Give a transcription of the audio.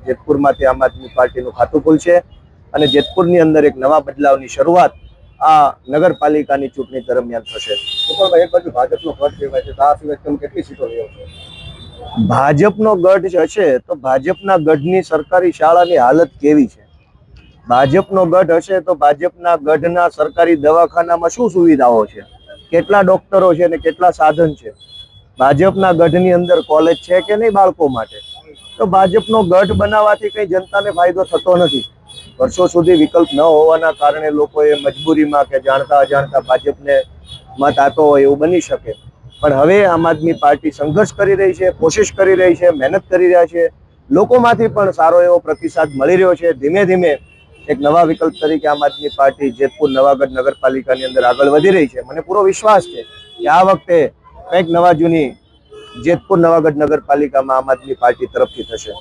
જેતપુરમાંથી આમ આદમી પાર્ટીનું ખાતું ખુલશે અને જેતપુરની અંદર એક નવા બદલાવની શરૂઆત આ નગરપાલિકાની ચૂંટણી દરમિયાન થશે. એક બાજુ ભાજપનો ગઢ કહેવાય છે, આ સિવાય તમે કેટલી સીટો લઈ આવશો? ભાજપનો ગઢ હશે તો ભાજપના ગઢની સરકારી શાળાની હાલત કેવી છે? ભાજપનો ગઢ હશે તો ભાજપના ગઢના સરકારી દવાખાનામાં શું સુવિધાઓ છે, કેટલા ડોક્ટરો છે અને કેટલા સાધન છે? ભાજપના ગઢની અંદર કોલેજ છે કે નહીં બાળકો માટે? તો ભાજપનો ગઢ બનાવવાથી કઈ જનતાને ફાયદો થતો નથી. વર્ષો સુધી વિકલ્પ ન હોવાના કારણે લોકોએ મજબૂરીમાં કે જાણતા અજાણતા ભાજપને મત આપ્યો હોય એવું બની શકે. પણ હવે આમ આદમી પાર્ટી સંઘર્ષ કરી રહી છે, કોશિશ કરી રહી છે, મહેનત કરી રહ્યા છે. લોકોમાંથી પણ સારો એવો પ્રતિસાદ મળી રહ્યો છે. ધીમે ધીમે એક નવા વિકલ્પ તરીકે આમ આદમી પાર્ટી જેતપુર નવાગઢ નગરપાલિકાની અંદર આગળ વધી રહી છે. મને પૂરો વિશ્વાસ છે કે આ વખતે કંઈક નવા જૂની જેતપુર નવાગઢ નગરપાલિકામાં આમ આદમી પાર્ટી તરફથી થશે.